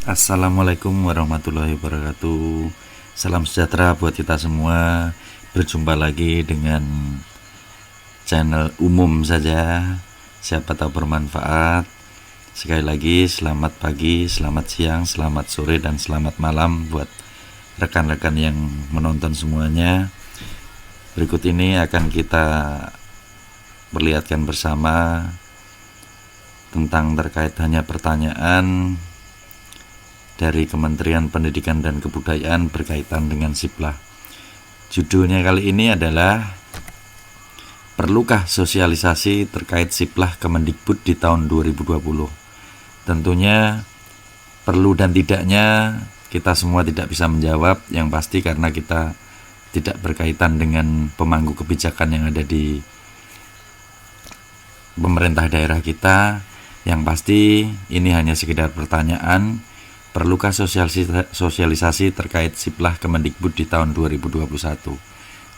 Assalamualaikum warahmatullahi wabarakatuh. Salam sejahtera buat kita semua. Berjumpa lagi dengan channel umum saja. Siapa tahu bermanfaat. Sekali lagi selamat pagi, selamat siang, selamat sore, dan selamat malam buat rekan-rekan yang menonton semuanya. Berikut ini akan kita perlihatkan bersama tentang terkait hanya pertanyaan dari Kementerian Pendidikan dan Kebudayaan berkaitan dengan Siplah. Judulnya kali ini adalah perlukah sosialisasi terkait Siplah Kemendikbud di tahun 2020? Tentunya perlu dan tidaknya kita semua tidak bisa menjawab, yang pasti karena kita tidak berkaitan dengan pemangku kebijakan yang ada di pemerintah daerah kita. Yang pasti ini hanya sekedar pertanyaan. Perlukah sosialisasi terkait Siplah Kemendikbud di tahun 2021?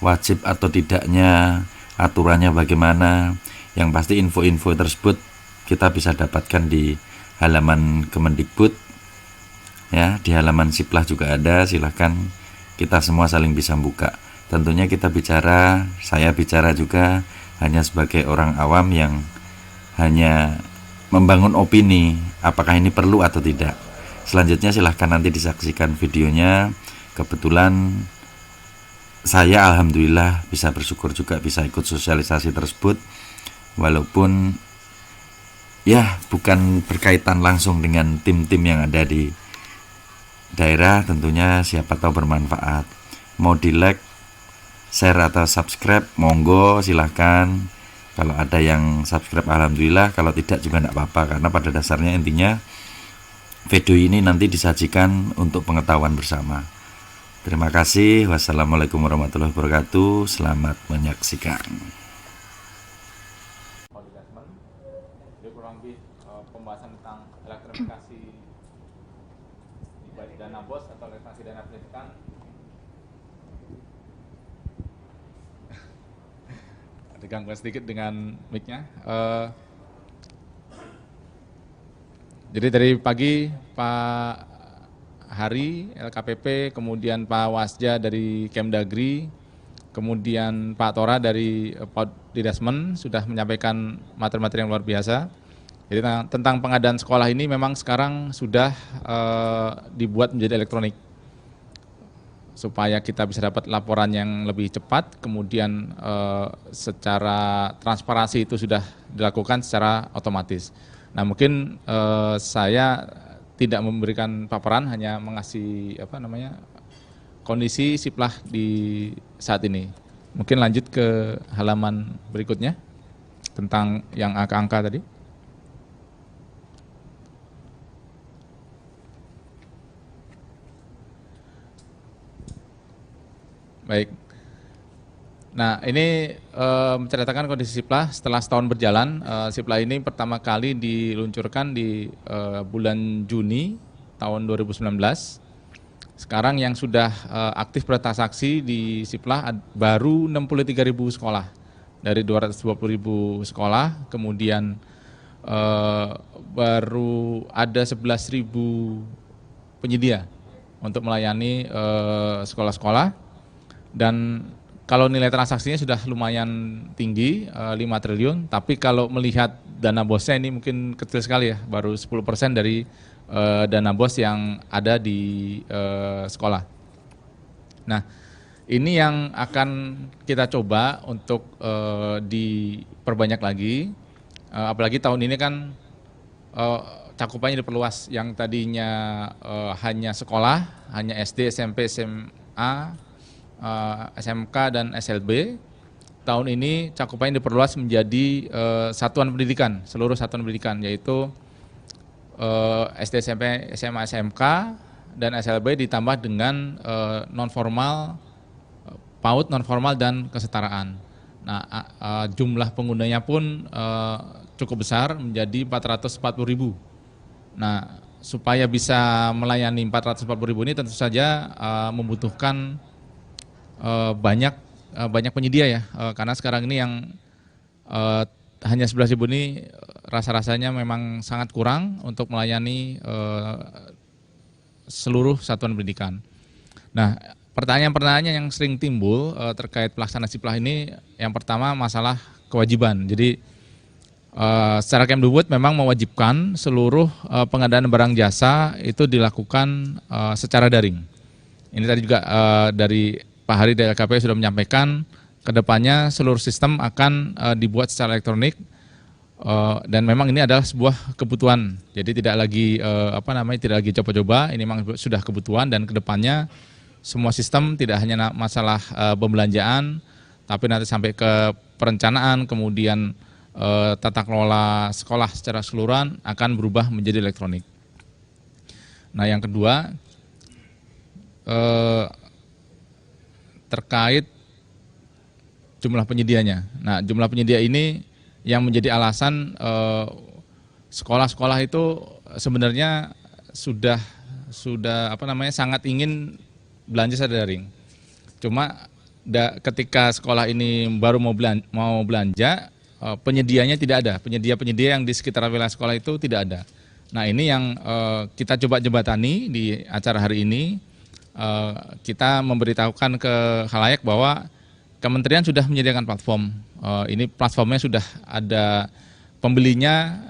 Wajib atau tidaknya, aturannya bagaimana? Yang pasti info-info tersebut kita bisa dapatkan di halaman Kemendikbud. Ya, di halaman Siplah juga ada, silahkan kita semua saling bisa buka. Tentunya saya bicara juga hanya sebagai orang awam yang hanya membangun opini, apakah ini perlu atau tidak. Selanjutnya silahkan nanti disaksikan videonya. Kebetulan saya alhamdulillah bisa bersyukur juga bisa ikut sosialisasi tersebut, walaupun ya bukan berkaitan langsung dengan tim-tim yang ada di daerah. Tentunya siapa tahu bermanfaat. Mau di like, share atau subscribe, monggo silahkan. Kalau ada yang subscribe alhamdulillah, kalau tidak juga tidak apa-apa, karena pada dasarnya intinya video ini nanti disajikan untuk pengetahuan bersama. Terima kasih. Wassalamualaikum warahmatullahi wabarakatuh. Selamat menyaksikan. Jadi kurang lebih pembahasan tentang elektronifikasi baik dana BOS atau elektronifikasi dana pendidikan. Ada gangguan sedikit dengan mic-nya. Jadi dari pagi Pak Hari LKPP, kemudian Pak Wasja dari Kemdagri, kemudian Pak Tora dari Didasmen sudah menyampaikan materi-materi yang luar biasa. Jadi tentang pengadaan sekolah ini memang sekarang sudah dibuat menjadi elektronik supaya kita bisa dapat laporan yang lebih cepat, kemudian secara transparansi itu sudah dilakukan secara otomatis. Nah mungkin saya tidak memberikan paparan, hanya mengasih kondisi Siplah di saat ini. Mungkin lanjut ke halaman berikutnya tentang yang angka-angka tadi. Baik. Nah ini menceritakan kondisi Siplah setelah setahun berjalan. Siplah ini pertama kali diluncurkan di bulan Juni tahun 2019. Sekarang yang sudah aktif bertransaksi di Siplah baru 63.000 sekolah dari 220.000 sekolah. Kemudian baru ada 11.000 penyedia untuk melayani sekolah-sekolah. Dan kalau nilai transaksinya sudah lumayan tinggi, 5 triliun, tapi kalau melihat dana BOS-nya ini mungkin kecil sekali ya, baru 10% dari dana BOS yang ada di sekolah. Nah, ini yang akan kita coba untuk diperbanyak lagi, apalagi tahun ini kan cakupannya diperluas, yang tadinya hanya sekolah, hanya SD, SMP, SMA, SMK dan SLB. Tahun ini cakupannya diperluas menjadi satuan pendidikan, seluruh satuan pendidikan, yaitu SD, SMP, SMA, SMK dan SLB ditambah dengan non formal, PAUD, non formal dan kesetaraan. Nah, jumlah penggunanya pun cukup besar, menjadi 440.000. Nah, supaya bisa melayani 440.000 ini tentu saja membutuhkan banyak penyedia ya, karena sekarang ini yang hanya 11.000 ini rasa-rasanya memang sangat kurang untuk melayani seluruh satuan pendidikan. Nah, pertanyaan-pertanyaan yang sering timbul terkait pelaksanaan Siplah ini, yang pertama masalah kewajiban. Jadi secara Kemdikbud memang mewajibkan seluruh pengadaan barang jasa itu dilakukan secara daring. Ini tadi juga dari Pak Hari dari LKP sudah menyampaikan, kedepannya seluruh sistem akan dibuat secara elektronik. Dan memang ini adalah sebuah kebutuhan, jadi tidak lagi tidak lagi coba-coba, ini memang sudah kebutuhan dan kedepannya semua sistem tidak hanya masalah pembelanjaan, tapi nanti sampai ke perencanaan, kemudian tata kelola sekolah secara keseluruhan akan berubah menjadi elektronik. Nah, yang kedua terkait jumlah penyedianya. Nah, jumlah penyedia ini yang menjadi alasan sekolah-sekolah itu sebenarnya sudah sangat ingin belanja secara daring. Cuma ketika sekolah ini baru mau belanja, penyedianya tidak ada. Penyedia yang di sekitar wilayah sekolah itu tidak ada. Nah, ini yang kita coba jembatani di acara hari ini. Kita memberitahukan ke khalayak bahwa Kementerian sudah menyediakan platform. Ini platformnya sudah ada pembelinya,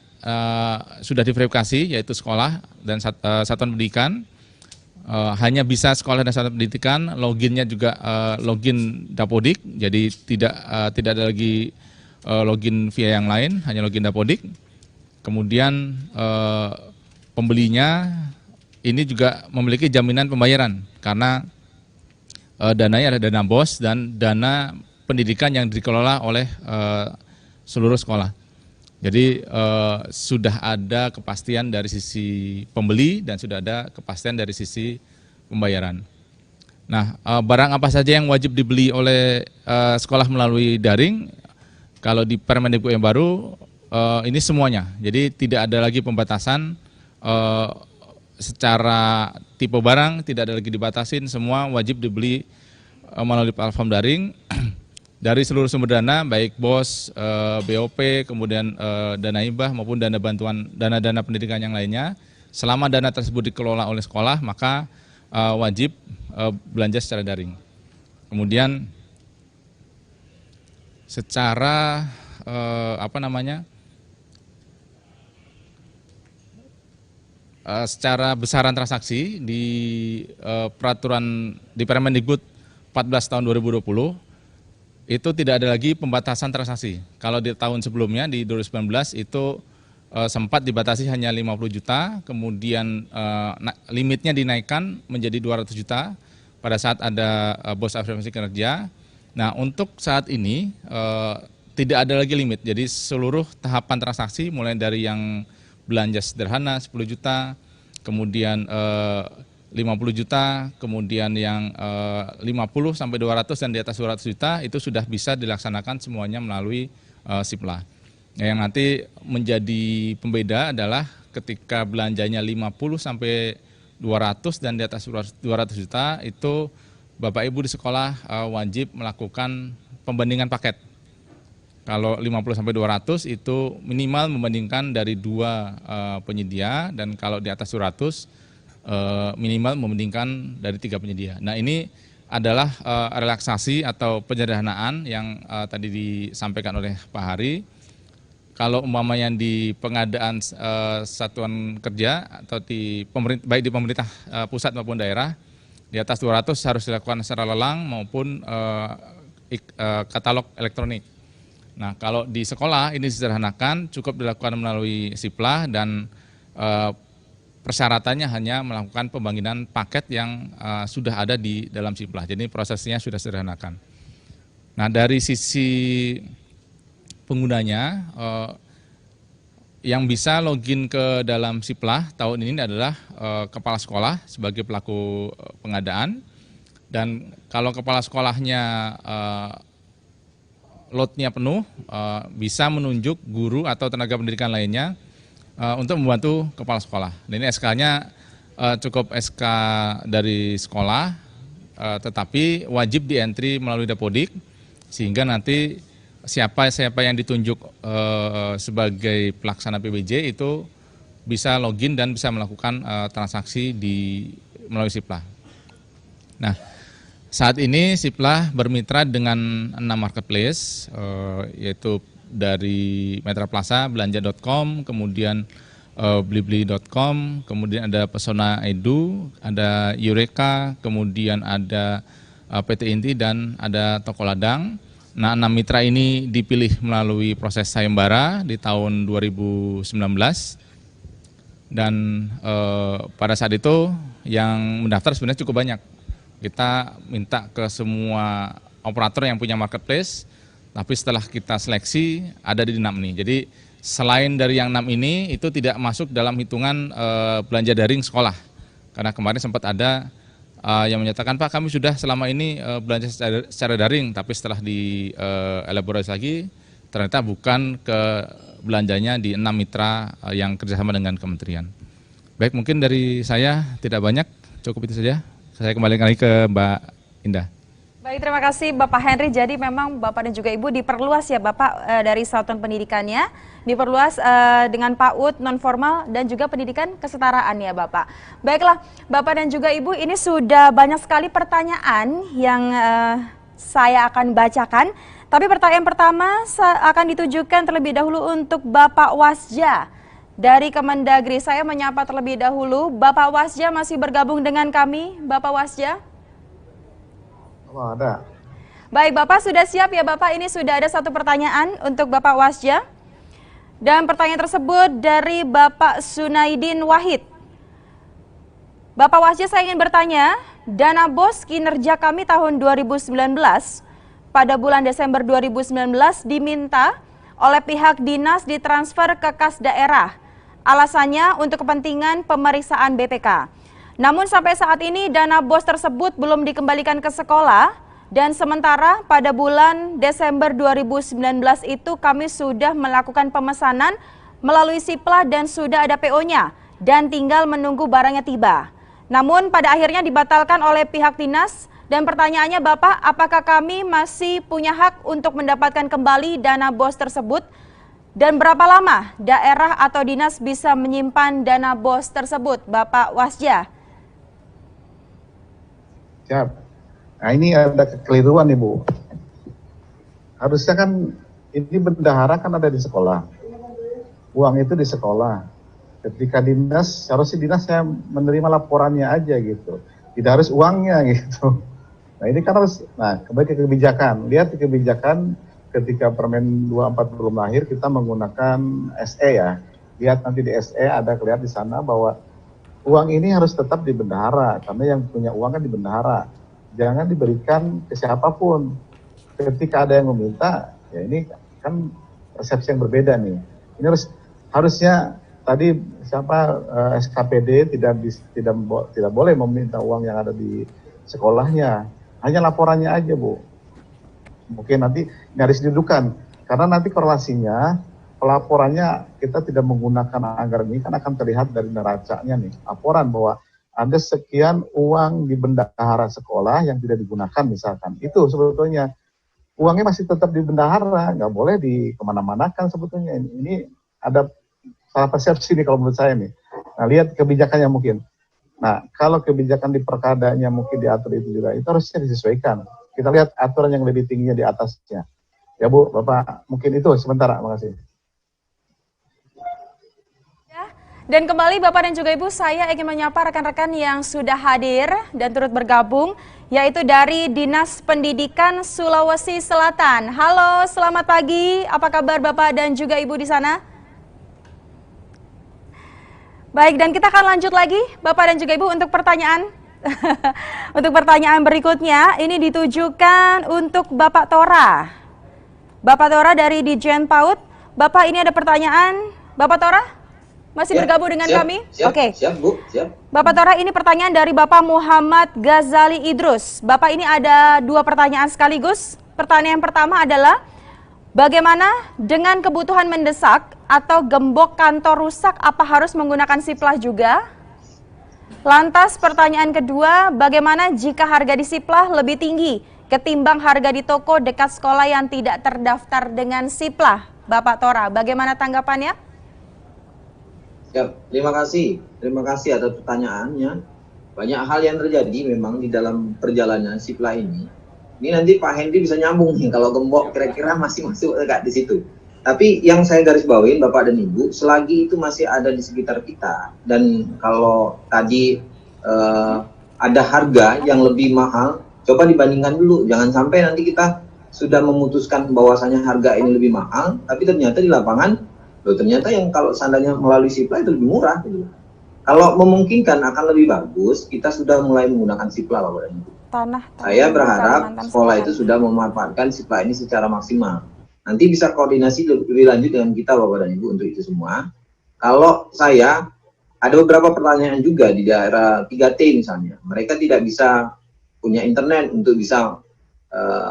sudah diverifikasi, yaitu sekolah dan satuan pendidikan. Hanya bisa sekolah dan satuan pendidikan, loginnya juga login Dapodik, jadi tidak ada lagi login via yang lain, hanya login Dapodik. Kemudian pembelinya ini juga memiliki jaminan pembayaran karena dananya ada dana BOS dan dana pendidikan yang dikelola oleh seluruh sekolah. Jadi sudah ada kepastian dari sisi pembeli dan sudah ada kepastian dari sisi pembayaran. Nah, barang apa saja yang wajib dibeli oleh sekolah melalui daring, kalau di Permendikbud yang baru ini semuanya. Jadi tidak ada lagi pembatasan secara tipe barang, tidak ada lagi dibatasin, semua wajib dibeli melalui platform daring dari seluruh sumber dana, baik BOS, BOP, kemudian dana hibah maupun dana bantuan, dana-dana pendidikan yang lainnya. Selama dana tersebut dikelola oleh sekolah, maka wajib belanja secara daring. Kemudian secara secara besaran transaksi di peraturan di Permendikbud 14 tahun 2020 itu tidak ada lagi pembatasan transaksi. Kalau di tahun sebelumnya di 2019 itu sempat dibatasi hanya 50 juta, kemudian limitnya dinaikkan menjadi 200 juta pada saat ada BOS afirmasi kinerja. Nah, untuk saat ini tidak ada lagi limit. Jadi seluruh tahapan transaksi mulai dari yang belanja sederhana 10 juta, kemudian 50 juta, kemudian yang 50 sampai 200 dan di atas 200 juta itu sudah bisa dilaksanakan semuanya melalui Siplah. Yang nanti menjadi pembeda adalah ketika belanjanya 50 sampai 200 dan di atas 200 juta itu Bapak Ibu di sekolah wajib melakukan pembandingan paket. Kalau 50 sampai 200 itu minimal membandingkan dari 2 penyedia, dan kalau di atas 200 minimal membandingkan dari 3 penyedia. Nah, ini adalah relaksasi atau penyederhanaan yang tadi disampaikan oleh Pak Hari. Kalau umpamanya di pengadaan satuan kerja atau baik di pemerintah pusat maupun daerah, di atas 200 harus dilakukan secara lelang maupun katalog elektronik. Nah, kalau di sekolah ini disederhanakan, cukup dilakukan melalui Siplah dan persyaratannya hanya melakukan pembangkitan paket yang sudah ada di dalam Siplah. Jadi prosesnya sudah sederhanakan. Nah, dari sisi penggunanya, yang bisa login ke dalam Siplah tahun ini adalah kepala sekolah sebagai pelaku pengadaan. Dan kalau kepala sekolahnya loadnya penuh, bisa menunjuk guru atau tenaga pendidikan lainnya untuk membantu kepala sekolah. Dan ini SK-nya cukup SK dari sekolah, tetapi wajib di-entry melalui Dapodik, sehingga nanti siapa yang ditunjuk sebagai pelaksana PBJ itu bisa login dan bisa melakukan transaksi di melalui Siplah. Nah, saat ini Siplah bermitra dengan 6 marketplace, yaitu dari Metra Plaza, belanja.com, kemudian blibli.com, kemudian ada Pesona Edu, ada Eureka, kemudian ada PT Inti, dan ada Toko Ladang. Nah, 6 mitra ini dipilih melalui proses sayembara di tahun 2019, dan pada saat itu yang mendaftar sebenarnya cukup banyak. Kita minta ke semua operator yang punya marketplace, tapi setelah kita seleksi ada di 6 ini. Jadi selain dari yang 6 ini, itu tidak masuk dalam hitungan belanja daring sekolah. Karena kemarin sempat ada yang menyatakan, Pak, kami sudah selama ini belanja secara daring, tapi setelah dielaborasi lagi, ternyata bukan ke belanjanya di 6 mitra yang kerjasama dengan kementerian. Baik, mungkin dari saya tidak banyak, cukup itu saja. Saya kembali lagi ke Mbak Indah. Baik, terima kasih Bapak Henry. Jadi memang Bapak dan juga Ibu diperluas ya Bapak dari satuan pendidikannya, diperluas dengan PAUD, non formal, dan juga pendidikan kesetaraan ya Bapak. Baiklah Bapak dan juga Ibu, ini sudah banyak sekali pertanyaan yang saya akan bacakan. Tapi pertanyaan pertama akan ditujukan terlebih dahulu untuk Bapak Wasja dari Kemendagri. Saya menyapa terlebih dahulu. Bapak Wasja masih bergabung dengan kami, Bapak Wasja? Oh, ada. Baik, Bapak sudah siap ya Bapak? Ini sudah ada satu pertanyaan untuk Bapak Wasja. Dan pertanyaan tersebut dari Bapak Sunaidin Wahid. Bapak Wasja, saya ingin bertanya, dana BOS kinerja kami tahun 2019 pada bulan Desember 2019 diminta oleh pihak dinas ditransfer ke kas daerah. Alasannya untuk kepentingan pemeriksaan BPK. Namun sampai saat ini dana BOS tersebut belum dikembalikan ke sekolah, dan sementara pada bulan Desember 2019 itu kami sudah melakukan pemesanan melalui Siplah dan sudah ada PO-nya dan tinggal menunggu barangnya tiba. Namun pada akhirnya dibatalkan oleh pihak dinas, dan pertanyaannya Bapak, apakah kami masih punya hak untuk mendapatkan kembali dana BOS tersebut? Dan berapa lama daerah atau dinas bisa menyimpan dana BOS tersebut, Bapak Wasja? Siap. Nah, ini ada kekeliruan nih Bu. Harusnya kan ini bendahara kan ada di sekolah. Uang itu di sekolah. Ketika dinas, harusnya dinas saya menerima laporannya aja gitu. Tidak harus uangnya gitu. Nah ini kan harus, kembali ke kebijakan. Lihat di kebijakan ketika Permen 24 belum lahir, kita menggunakan SE ya. Lihat nanti di SE ada kelihatan di sana bahwa uang ini harus tetap di bendahara, karena yang punya uang kan di bendahara. Jangan diberikan ke siapapun. Ketika ada yang meminta, ya ini kan persepsi yang berbeda nih. Ini harusnya tadi SKPD tidak boleh meminta uang yang ada di sekolahnya. Hanya laporannya aja Bu. Mungkin nanti harus didudukan, karena nanti korelasinya pelaporannya kita tidak menggunakan anggaran ini kan akan terlihat dari neracanya nih, laporan bahwa ada sekian uang di bendahara sekolah yang tidak digunakan misalkan. Itu sebetulnya uangnya masih tetap di bendahara, nggak boleh di kemana-manakan sebetulnya. Ini ada salah persepsi nih kalau menurut saya nih. Nah lihat kebijakannya mungkin. Nah kalau kebijakan di perkadanya mungkin diatur itu juga, itu harusnya disesuaikan. Kita lihat aturan yang lebih tingginya di atasnya. Ya Bu, Bapak, mungkin itu sementara. Makasih. Dan kembali Bapak dan juga Ibu, saya ingin menyapa rekan-rekan yang sudah hadir dan turut bergabung, yaitu dari Dinas Pendidikan Sulawesi Selatan. Halo, selamat pagi. Apa kabar Bapak dan juga Ibu di sana? Baik, dan kita akan lanjut lagi Bapak dan juga Ibu untuk pertanyaan. Untuk pertanyaan berikutnya, ini ditujukan untuk Bapak Tora. Bapak Tora dari Dijen PAUD. Bapak, ini ada pertanyaan. Bapak Tora, masih bergabung dengan kami? Oke. Siap, Bu. Siap. Bapak Tora, ini pertanyaan dari Bapak Muhammad Ghazali Idrus. Bapak, ini ada 2 pertanyaan sekaligus. Pertanyaan pertama adalah, bagaimana dengan kebutuhan mendesak atau gembok kantor rusak, apa harus menggunakan Siplah juga? Lantas pertanyaan kedua, bagaimana jika harga di Siplah lebih tinggi ketimbang harga di toko dekat sekolah yang tidak terdaftar dengan Siplah? Bapak Tora, bagaimana tanggapannya? Siap. Terima kasih atas pertanyaannya. banyak hal yang terjadi memang di dalam perjalanan Siplah ini. Ini nanti Pak Hendy bisa nyambung nih kalau gembok kira-kira masih masuk enggak di situ. Tapi yang saya garis bawain Bapak dan Ibu, selagi itu masih ada di sekitar kita, dan kalau tadi ada harga yang lebih mahal, coba dibandingkan dulu. Jangan sampai nanti kita sudah memutuskan bahwasanya harga ini lebih mahal, tapi ternyata di lapangan, ternyata yang kalau seandainya melalui Siplah itu lebih murah. Gitu. Kalau memungkinkan akan lebih bagus, kita sudah mulai menggunakan Siplah, Bapak dan Ibu. Saya berharap sekolah itu sudah memanfaatkan Siplah ini secara maksimal. Nanti bisa koordinasi lebih lanjut dengan kita, Bapak dan Ibu, untuk itu semua. Kalau saya, ada beberapa pertanyaan juga di daerah 3T misalnya. Mereka tidak bisa punya internet untuk bisa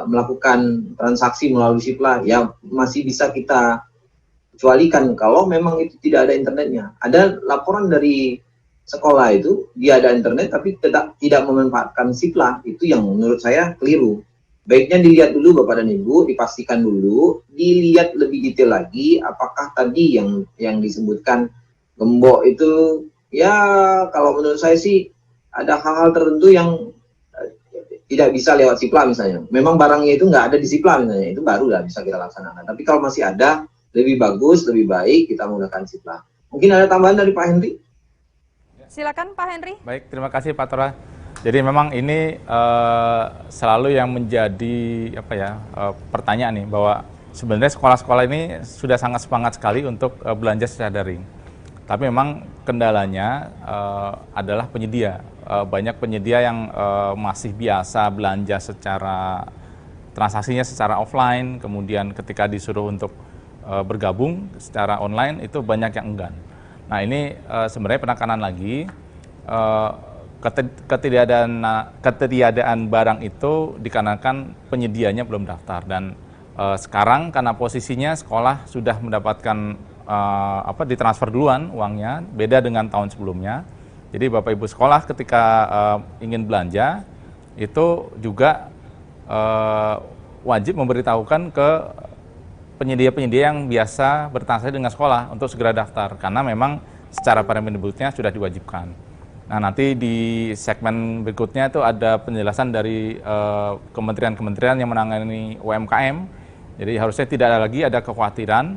melakukan transaksi melalui Siplah. Ya, masih bisa kita kecualikan kalau memang itu tidak ada internetnya. Ada laporan dari sekolah itu, dia ada internet tapi tidak memanfaatkan Siplah. Itu yang menurut saya keliru. Baiknya dilihat dulu Bapak dan Ibu, dipastikan dulu, dilihat lebih detail lagi apakah tadi yang disebutkan gembok itu, ya kalau menurut saya sih ada hal-hal tertentu yang tidak bisa lewat Siplah misalnya. Memang barangnya itu nggak ada di Siplah misalnya, itu baru lah bisa kita laksanakan. Tapi kalau masih ada, lebih bagus, lebih baik kita menggunakan Siplah. Mungkin ada tambahan dari Pak Henry? Silakan Pak Henry. Baik, terima kasih Pak Tora. Jadi memang ini selalu yang menjadi pertanyaan nih, bahwa sebenarnya sekolah-sekolah ini sudah sangat semangat sekali untuk belanja secara daring. Tapi memang kendalanya adalah penyedia. Banyak penyedia yang masih biasa belanja secara transaksinya secara offline, kemudian ketika disuruh untuk bergabung secara online itu banyak yang enggan. Nah ini sebenarnya penekanan lagi. Ketiadaan barang itu dikarenakan penyedianya belum daftar, dan sekarang karena posisinya sekolah sudah mendapatkan ditransfer duluan uangnya, beda dengan tahun sebelumnya. Jadi Bapak Ibu sekolah ketika ingin belanja itu juga wajib memberitahukan ke penyedia-penyedia yang biasa bertransaksi dengan sekolah untuk segera daftar, karena memang secara Permendikbudnya sudah diwajibkan. Nah nanti di segmen berikutnya itu ada penjelasan dari kementerian-kementerian yang menangani UMKM. Jadi harusnya tidak ada lagi ada kekhawatiran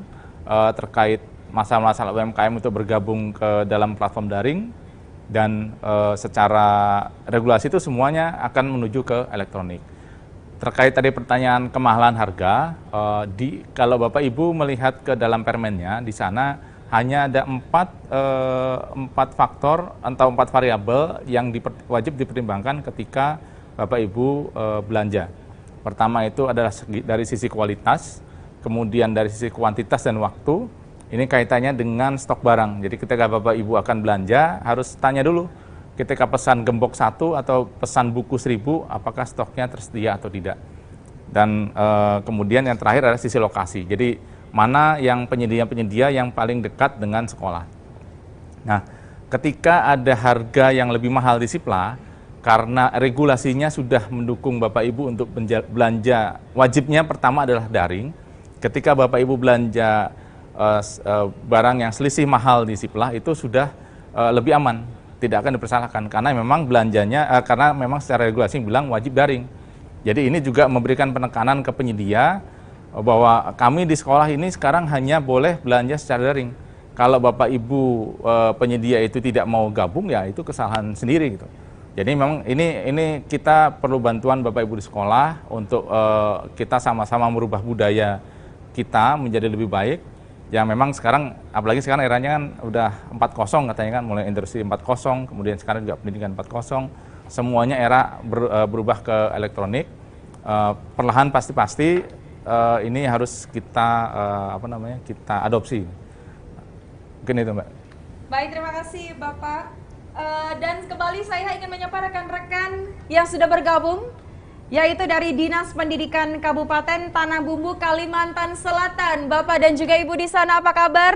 terkait masalah-masalah UMKM itu bergabung ke dalam platform daring, dan secara regulasi itu semuanya akan menuju ke elektronik. Terkait tadi pertanyaan kemahalan harga, kalau Bapak Ibu melihat ke dalam permennya, di sana hanya ada empat faktor atau 4 variabel yang wajib dipertimbangkan ketika Bapak Ibu belanja. Pertama itu adalah dari sisi kualitas, kemudian dari sisi kuantitas dan waktu. Ini kaitannya dengan stok barang. Jadi ketika Bapak Ibu akan belanja, harus tanya dulu, ketika pesan gembok 1 atau pesan buku 1000, apakah stoknya tersedia atau tidak. Dan kemudian yang terakhir adalah sisi lokasi. Jadi mana yang penyedia-penyedia yang paling dekat dengan sekolah. Nah, ketika ada harga yang lebih mahal di Siplah, karena regulasinya sudah mendukung Bapak Ibu untuk belanja, wajibnya pertama adalah daring. Ketika Bapak Ibu belanja barang yang selisih mahal di Siplah, itu sudah lebih aman, tidak akan dipersalahkan, karena memang belanjanya, karena memang secara regulasi bilang wajib daring. Jadi ini juga memberikan penekanan ke penyedia, bahwa kami di sekolah ini sekarang hanya boleh belanja secara daring. Kalau Bapak Ibu penyedia itu tidak mau gabung, ya itu kesalahan sendiri gitu. Jadi memang ini kita perlu bantuan Bapak Ibu di sekolah untuk kita sama-sama merubah budaya kita menjadi lebih baik. Yang memang sekarang, apalagi sekarang eranya kan udah 4.0 katanya kan, mulai industri 4.0, kemudian sekarang juga pendidikan 4.0, semuanya era berubah ke elektronik. Perlahan pasti ini harus kita kita adopsi. Mungkin itu, Mbak. Baik, terima kasih Bapak. Dan kembali saya ingin menyapa rekan-rekan yang sudah bergabung, yaitu dari Dinas Pendidikan Kabupaten Tanah Bumbu, Kalimantan Selatan. Bapak dan juga Ibu di sana apa kabar?